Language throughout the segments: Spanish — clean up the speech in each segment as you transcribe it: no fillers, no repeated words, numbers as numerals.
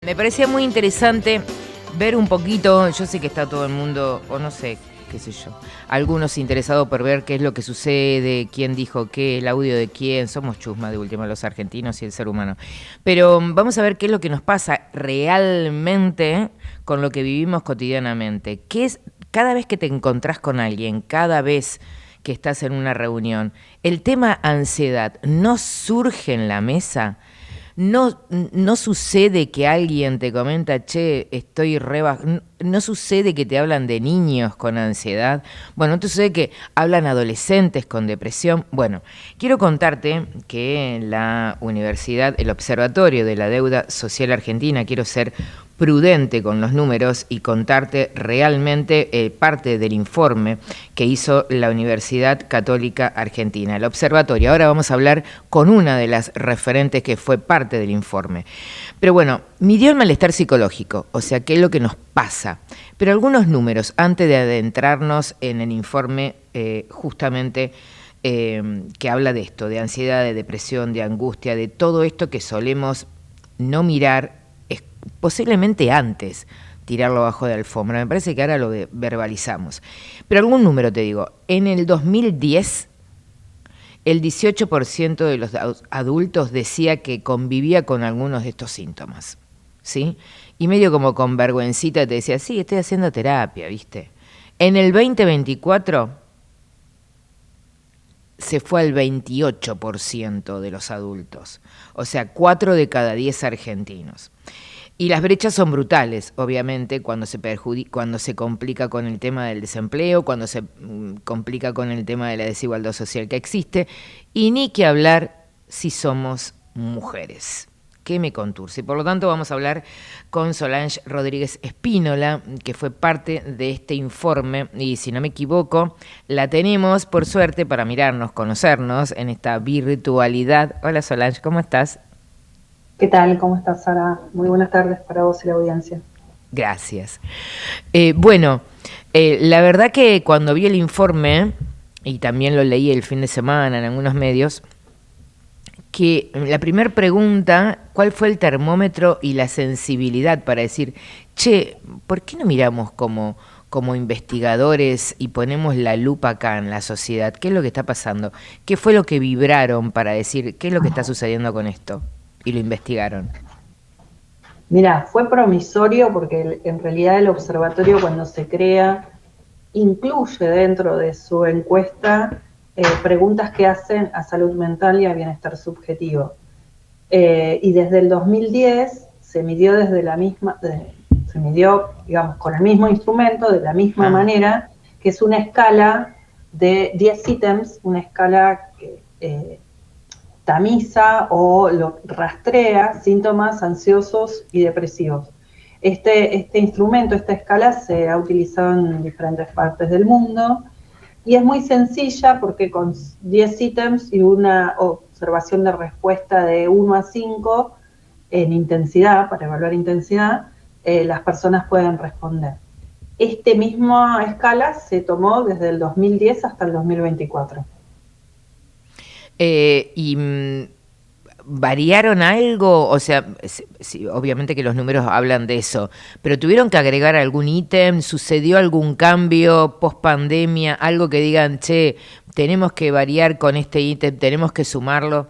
Me parecía muy interesante ver un poquito, yo sé que está todo el mundo, o no sé, qué sé yo, algunos interesados por ver qué es lo que sucede, quién dijo qué, el audio de quién, somos chusma de última los argentinos y el ser humano. Pero vamos a ver qué es lo que nos pasa realmente con lo que vivimos cotidianamente. ¿Qué es cada vez que te encontrás con alguien, cada vez que estás en una reunión, el tema ansiedad no surge en la mesa? No sucede que alguien te comenta, che, estoy re no sucede que te hablan de niños con ansiedad. Bueno, no sucede que hablan adolescentes con depresión. Bueno, quiero contarte que la universidad, el Observatorio de la Deuda Social Argentina, quiero ser prudente con los números y contarte realmente parte del informe que hizo la Universidad Católica Argentina, el observatorio. Ahora vamos a hablar con una de las referentes que fue parte del informe. Pero bueno, midió el malestar psicológico, o sea, qué es lo que nos pasa. Pero algunos números, antes de adentrarnos en el informe justamente que habla de esto, de ansiedad, de depresión, de angustia, de todo esto que solemos no mirar, posiblemente antes tirarlo bajo de alfombra. Me parece que ahora lo verbalizamos. Pero algún número te digo. En el 2010, el 18% de los adultos decía que convivía con algunos de estos síntomas. ¿Sí? Y medio como con vergüencita te decía, sí, estoy haciendo terapia, ¿viste? En el 2024 se fue al 28% de los adultos. O sea, 4 de cada 10 argentinos. Y las brechas son brutales, obviamente, cuando se complica con el tema del desempleo, cuando se complica con el tema de la desigualdad social que existe, y ni que hablar si somos mujeres. ¿Qué me conturce? Por lo tanto, vamos a hablar con Solange Rodríguez Espínola, que fue parte de este informe, y si no me equivoco, la tenemos, por suerte, para mirarnos, conocernos en esta virtualidad. Hola Solange, ¿cómo estás? ¿Qué tal? ¿Cómo estás, Sara? Muy buenas tardes para vos y la audiencia. Gracias. Bueno, la verdad que cuando vi el informe, y también lo leí el fin de semana en algunos medios, que la primera pregunta, ¿cuál fue el termómetro y la sensibilidad para decir, che, ¿por qué no miramos como investigadores y ponemos la lupa acá en la sociedad? ¿Qué es lo que está pasando? ¿Qué fue lo que vibraron para decir, qué es lo que está sucediendo con esto? Y lo investigaron. Mira, fue promisorio porque en realidad el observatorio cuando se crea incluye dentro de su encuesta preguntas que hacen a salud mental y a bienestar subjetivo. Y desde el 2010 se midió se midió, digamos, con el mismo instrumento, de la misma Ah. manera, que es una escala de 10 ítems, una escala que tamiza o lo rastrea síntomas ansiosos y depresivos. Este instrumento, esta escala, se ha utilizado en diferentes partes del mundo y es muy sencilla porque con 10 ítems y una observación de respuesta de 1 a 5 en intensidad, para evaluar intensidad, las personas pueden responder. Esta misma escala se tomó desde el 2010 hasta el 2024. Y ¿variaron algo? O sea, sí, obviamente que los números hablan de eso, pero ¿tuvieron que agregar algún ítem? ¿Sucedió algún cambio post pandemia? Algo que digan, che, tenemos que variar con este ítem, tenemos que sumarlo.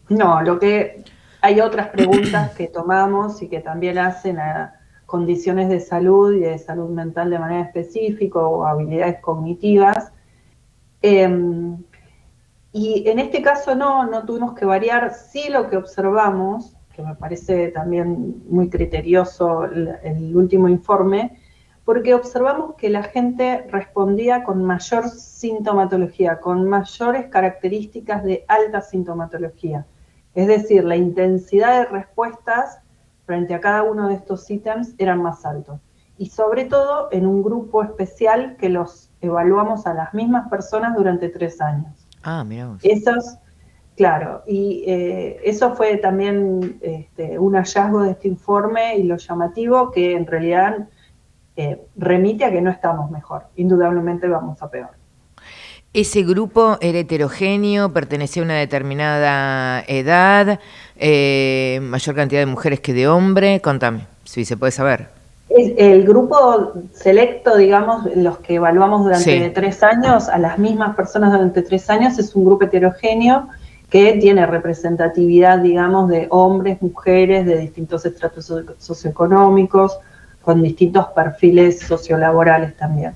No, lo que hay otras preguntas que tomamos y que también hacen a condiciones de salud y de salud mental de manera específica o habilidades cognitivas. Eh, y en este caso no tuvimos que variar. Sí, lo que observamos, que me parece también muy criterioso el último informe, porque observamos que la gente respondía con mayor sintomatología, con mayores características de alta sintomatología. Es decir, la intensidad de respuestas frente a cada uno de estos ítems eran más altos. Y sobre todo en un grupo especial que los evaluamos a las mismas personas durante 3 años. Ah, mirá vos. Esos, claro, y eso fue también un hallazgo de este informe y lo llamativo que en realidad remite a que no estamos mejor, indudablemente vamos a peor. ¿Ese grupo era heterogéneo, pertenecía a una determinada edad, mayor cantidad de mujeres que de hombres? Contame, si se puede saber. El grupo selecto, digamos, los que evaluamos durante Sí. 3 años, a las mismas personas durante 3 años, es un grupo heterogéneo que tiene representatividad, digamos, de hombres, mujeres, de distintos estratos socioeconómicos, con distintos perfiles sociolaborales también.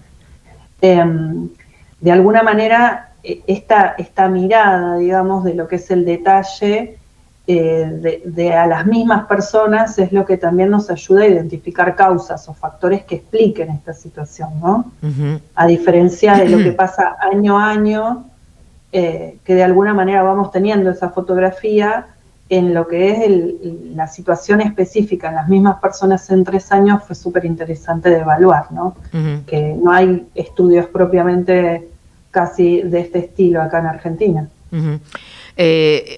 De alguna manera, esta mirada, digamos, de lo que es el detalle de a las mismas personas es lo que también nos ayuda a identificar causas o factores que expliquen esta situación, ¿no? Uh-huh. A diferencia de lo que pasa año a año, que de alguna manera vamos teniendo esa fotografía, en lo que es la situación específica en las mismas personas en 3 años fue súper interesante de evaluar, ¿no? Uh-huh. Que no hay estudios propiamente casi de este estilo acá en Argentina. Uh-huh.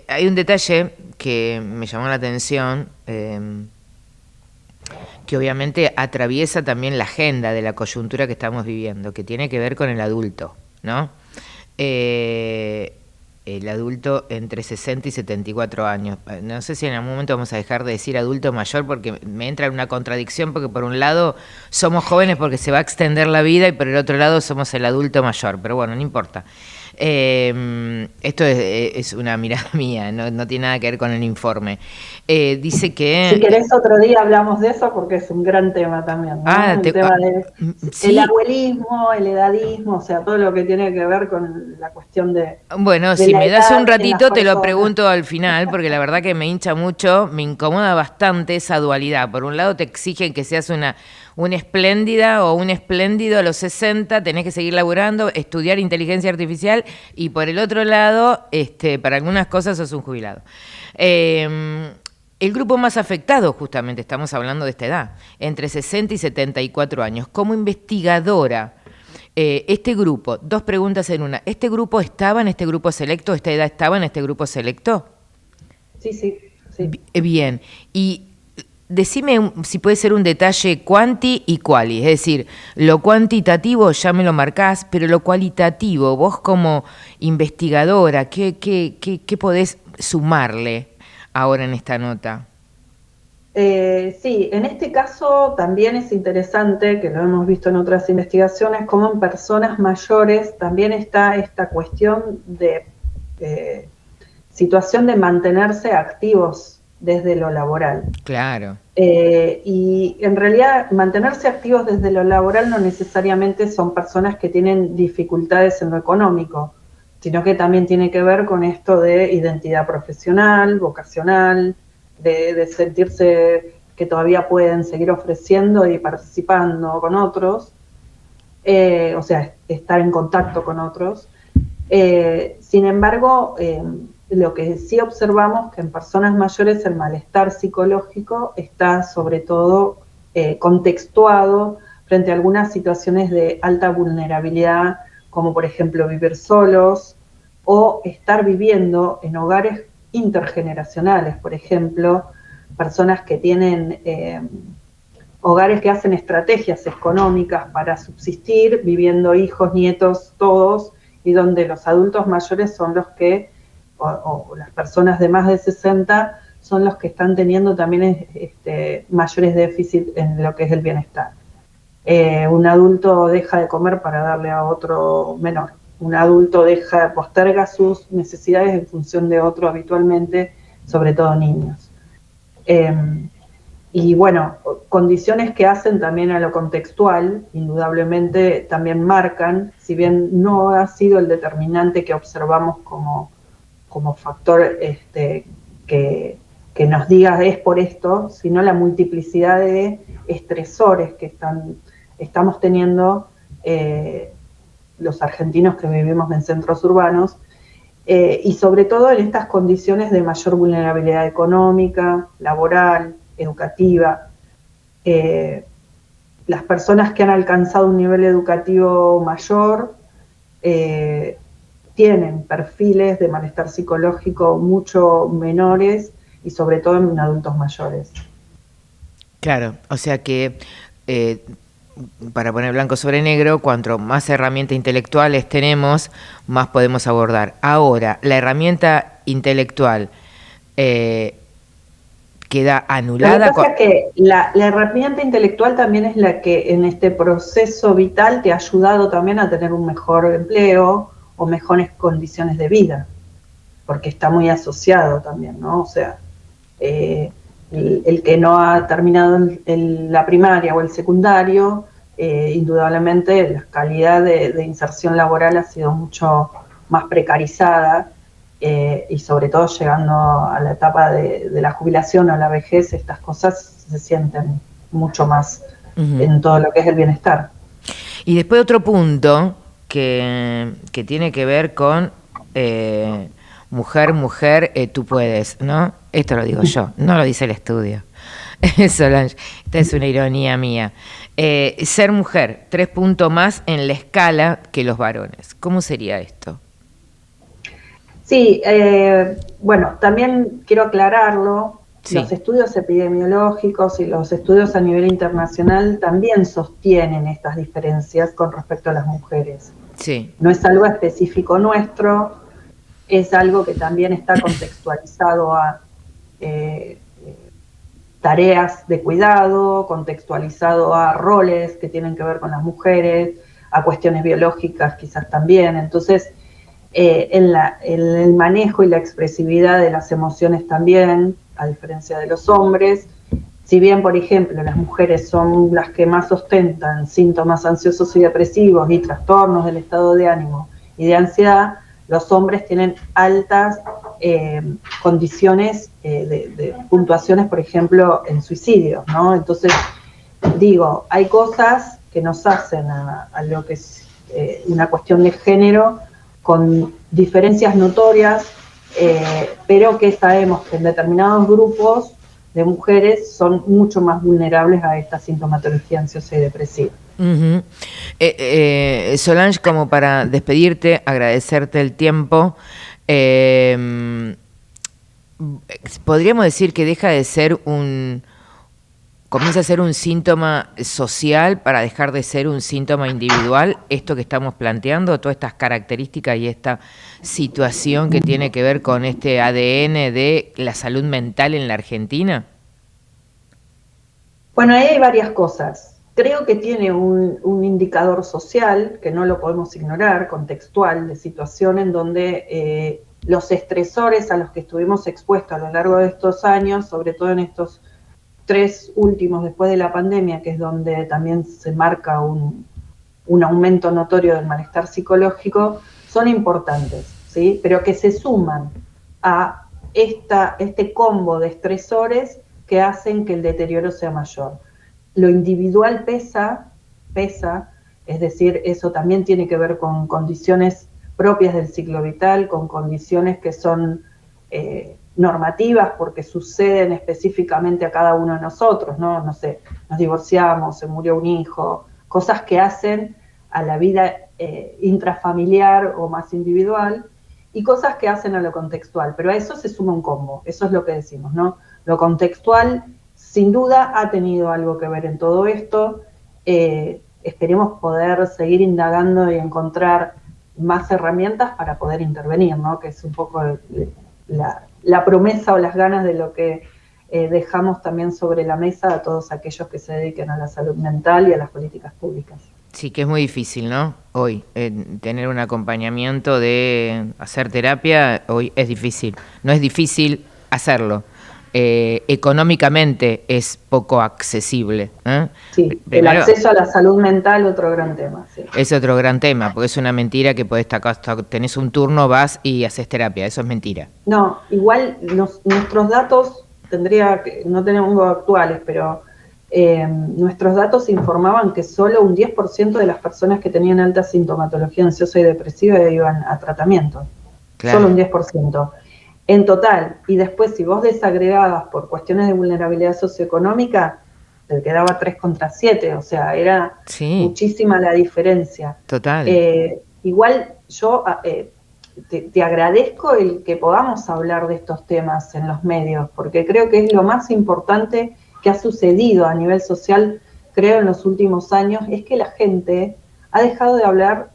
Hay un detalle que me llamó la atención, que obviamente atraviesa también la agenda de la coyuntura que estamos viviendo, que tiene que ver con el adulto, ¿no? El adulto entre 60 y 74 años. No sé si en algún momento vamos a dejar de decir adulto mayor, porque me entra en una contradicción, porque por un lado somos jóvenes porque se va a extender la vida y por el otro lado somos el adulto mayor, pero bueno, no importa. Esto es una mirada mía, no tiene nada que ver con el informe. Dice que... Si querés otro día hablamos de eso porque es un gran tema también, ¿no? El tema del sí. abuelismo, el edadismo, o sea, todo lo que tiene que ver con la cuestión de... Bueno, si me das un ratito te lo pregunto al final, porque la verdad que me hincha mucho, me incomoda bastante esa dualidad. Por un lado te exigen que seas una espléndida o un espléndido a los 60, tenés que seguir laburando, estudiar inteligencia artificial, y por el otro lado, para algunas cosas sos un jubilado. El grupo más afectado, justamente, estamos hablando de esta edad, entre 60 y 74 años. Como investigadora, este grupo, dos preguntas en una. ¿Este grupo estaba en este grupo selecto? ¿Esta edad estaba en este grupo selecto? Sí. Bien. Y decime si puede ser un detalle cuanti y quali. Es decir, lo cuantitativo ya me lo marcás, pero lo cualitativo, vos como investigadora, ¿qué podés sumarle ahora en esta nota? Sí, en este caso también es interesante, que lo hemos visto en otras investigaciones, como en personas mayores también está esta cuestión de situación de mantenerse activos desde lo laboral. Claro. Y en realidad mantenerse activos desde lo laboral no necesariamente son personas que tienen dificultades en lo económico, sino que también tiene que ver con esto de identidad profesional, vocacional, de sentirse que todavía pueden seguir ofreciendo y participando con otros, o sea, estar en contacto con otros. Sin embargo, lo que sí observamos que en personas mayores el malestar psicológico está sobre todo contextuado frente a algunas situaciones de alta vulnerabilidad, como por ejemplo vivir solos o estar viviendo en hogares intergeneracionales, por ejemplo, personas que tienen hogares que hacen estrategias económicas para subsistir, viviendo hijos, nietos, todos, y donde los adultos mayores son los que, o las personas de más de 60, son los que están teniendo también mayores déficits en lo que es el bienestar. Un adulto deja de comer para darle a otro menor. Un adulto posterga sus necesidades en función de otro habitualmente, sobre todo niños. Y bueno, condiciones que hacen también a lo contextual, indudablemente también marcan, si bien no ha sido el determinante que observamos como factor que nos diga es por esto, sino la multiplicidad de estresores que estamos teniendo los argentinos que vivimos en centros urbanos, y sobre todo en estas condiciones de mayor vulnerabilidad económica, laboral, educativa. Las personas que han alcanzado un nivel educativo mayor tienen perfiles de malestar psicológico mucho menores y sobre todo en adultos mayores. Claro, o sea que para poner blanco sobre negro, cuanto más herramientas intelectuales tenemos, más podemos abordar. Ahora, la herramienta intelectual queda Lo que anulada. pasa es que la herramienta intelectual también es la que en este proceso vital te ha ayudado también a tener un mejor empleo o mejores condiciones de vida, porque está muy asociado también, ¿no? O sea, el que no ha terminado la primaria o el secundario, indudablemente la calidad de inserción laboral ha sido mucho más precarizada, y sobre todo llegando a la etapa de la jubilación o la vejez, estas cosas se sienten mucho más en todo lo que es el bienestar. Y después otro punto que tiene que ver con mujer, tú puedes, ¿no? Esto lo digo yo, no lo dice el estudio. Solange, esta es una ironía mía. Ser mujer, 3 puntos más en la escala que los varones. ¿Cómo sería esto? Sí, bueno, también quiero aclararlo, Sí. los estudios epidemiológicos y los estudios a nivel internacional también sostienen estas diferencias con respecto a las mujeres. Sí. No es algo específico nuestro, es algo que también está contextualizado a tareas de cuidado, contextualizado a roles que tienen que ver con las mujeres, a cuestiones biológicas quizás también. Entonces, en el manejo y la expresividad de las emociones también, a diferencia de los hombres, si bien, por ejemplo, las mujeres son las que más ostentan síntomas ansiosos y depresivos y trastornos del estado de ánimo y de ansiedad, los hombres tienen altas condiciones de puntuaciones, por ejemplo, en suicidios, ¿no? Entonces, digo, hay cosas que nos hacen a lo que es una cuestión de género con diferencias notorias, pero que sabemos que en determinados grupos de mujeres son mucho más vulnerables a esta sintomatología ansiosa y depresiva. Solange, como para despedirte, agradecerte el tiempo, podríamos decir que deja de ser comienza a ser un síntoma social para dejar de ser un síntoma individual, esto que estamos planteando, todas estas características y esta situación que tiene que ver con este ADN de la salud mental en la Argentina. Bueno, ahí hay varias cosas. Creo que tiene un indicador social, que no lo podemos ignorar, contextual, de situación en donde los estresores a los que estuvimos expuestos a lo largo de estos años, sobre todo en estos 3 últimos después de la pandemia, que es donde también se marca un aumento notorio del malestar psicológico, son importantes, ¿sí? Pero que se suman a este combo de estresores que hacen que el deterioro sea mayor. Lo individual pesa, es decir, eso también tiene que ver con condiciones propias del ciclo vital, con condiciones que son normativas porque suceden específicamente a cada uno de nosotros, ¿no? No sé, nos divorciamos, se murió un hijo, cosas que hacen a la vida intrafamiliar o más individual, y cosas que hacen a lo contextual, pero a eso se suma un combo, eso es lo que decimos, ¿no? Lo contextual sin duda ha tenido algo que ver en todo esto, esperemos poder seguir indagando y encontrar más herramientas para poder intervenir, ¿no? Que es un poco la promesa o las ganas de lo que dejamos también sobre la mesa a todos aquellos que se dediquen a la salud mental y a las políticas públicas. Sí, que es muy difícil, ¿no? Hoy, tener un acompañamiento de hacer terapia, hoy es difícil. No es difícil hacerlo. Económicamente es poco accesible. Sí, Primero, el acceso a la salud mental, otro gran tema. Sí. Es otro gran tema, porque es una mentira que podés tenés un turno, vas y haces terapia. Eso es mentira. No, igual nuestros datos, no tenemos actuales, pero nuestros datos informaban que solo un 10% de las personas que tenían alta sintomatología ansiosa y depresiva iban a tratamiento. Claro. Solo un 10%. En total, y después si vos desagregabas por cuestiones de vulnerabilidad socioeconómica, te quedaba 3 contra 7, o sea, era muchísima la diferencia. Total. Igual yo te agradezco el que podamos hablar de estos temas en los medios, porque creo que es lo más importante que ha sucedido a nivel social creo, en los últimos años, es que la gente ha dejado de hablar,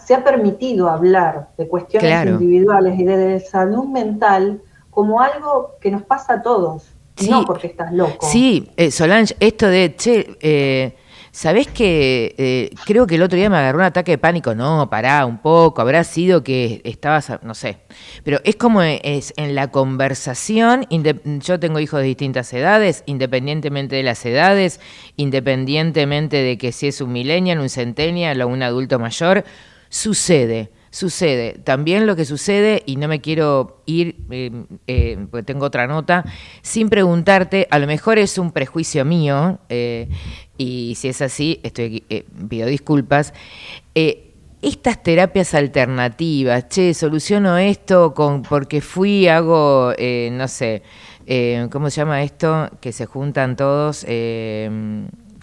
se ha permitido hablar de cuestiones Claro. individuales y de salud mental como algo que nos pasa a todos, y no Sí, porque estás loco. sí, Solange, esto de, che, ¿sabés que creo que el otro día me agarró un ataque de pánico? No, pará un poco, habrá sido que estabas, no sé. Pero es como es en la conversación, yo tengo hijos de distintas edades, independientemente de las edades, independientemente de que si es un millennial, un centennial o un adulto mayor, sucede. Sucede. También lo que sucede, y no me quiero ir, porque tengo otra nota, sin preguntarte, a lo mejor es un prejuicio mío, y si es así, pido disculpas. Estas terapias alternativas, che, soluciono esto porque hago, no sé, ¿cómo se llama esto? Que se juntan todos,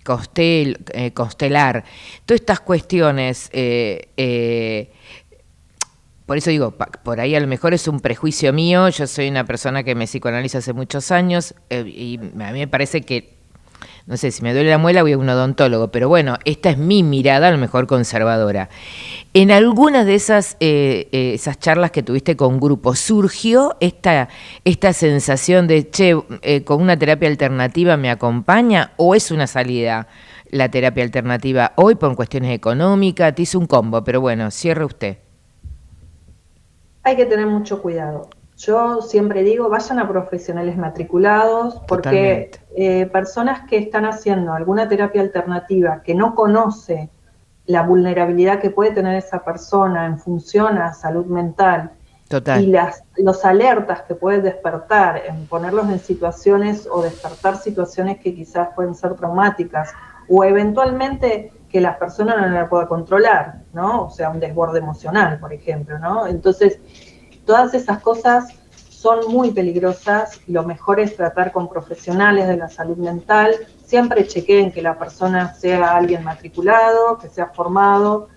constelar, todas estas cuestiones, por eso digo, por ahí a lo mejor es un prejuicio mío, yo soy una persona que me psicoanaliza hace muchos años, y a mí me parece que, no sé, si me duele la muela voy a un odontólogo, pero bueno, esta es mi mirada, a lo mejor conservadora. En algunas de esas charlas que tuviste con grupos, ¿surgió esta sensación de, che, con una terapia alternativa me acompaña, o es una salida la terapia alternativa hoy por cuestiones económicas? Te hice un combo, pero bueno, cierre usted. Hay que tener mucho cuidado. Yo siempre digo, vayan a profesionales matriculados, porque personas que están haciendo alguna terapia alternativa que no conoce la vulnerabilidad que puede tener esa persona en función a salud mental, Total. Y los alertas que puede despertar en ponerlos en situaciones o despertar situaciones que quizás pueden ser traumáticas, o eventualmente que las personas no la puedan controlar, ¿no? O sea, un desborde emocional, por ejemplo, ¿no? Entonces, todas esas cosas son muy peligrosas. Lo mejor es tratar con profesionales de la salud mental. Siempre chequeen que la persona sea alguien matriculado, que sea formado.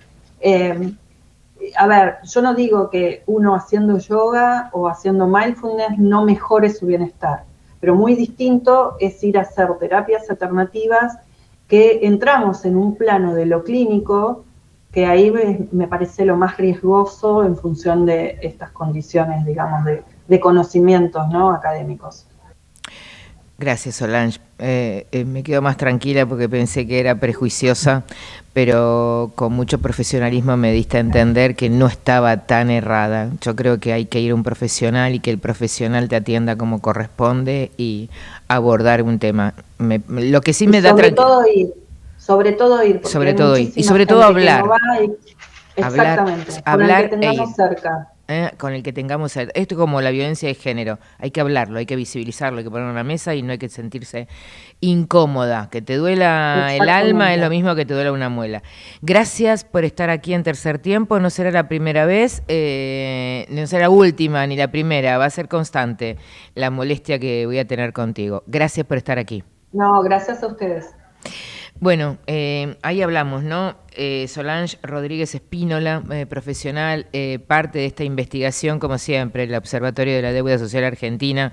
A ver, yo no digo que uno haciendo yoga o haciendo mindfulness no mejore su bienestar, pero muy distinto es ir a hacer terapias alternativas que entramos en un plano de lo clínico, que ahí me parece lo más riesgoso en función de estas condiciones, digamos, de conocimientos, ¿no?, académicos. Gracias, Solange. Me quedo más tranquila porque pensé que era prejuiciosa, pero con mucho profesionalismo me diste a entender que no estaba tan errada. Yo creo que hay que ir a un profesional y que el profesional te atienda como corresponde y abordar un tema. Lo que sí me da tranquilidad. Sobre todo ir, porque Sobre hay todo ir. Y muchísima sobre todo gente que no hablar. va exactamente, con el que Hablar e ir. tengamos cerca. Con el que tengamos. Esto es como la violencia de género. Hay que hablarlo, hay que visibilizarlo, hay que ponerlo en la mesa y no hay que sentirse incómoda. Que te duela el alma es lo mismo que te duela una muela. Gracias por estar aquí en Tercer Tiempo. No será la primera vez, no será la última ni la primera. Va a ser constante la molestia que voy a tener contigo. Gracias por estar aquí. No, gracias a ustedes. Bueno, ahí hablamos, ¿no? Solange Rodríguez Espínola, profesional, parte de esta investigación, como siempre, el Observatorio de la Deuda Social Argentina.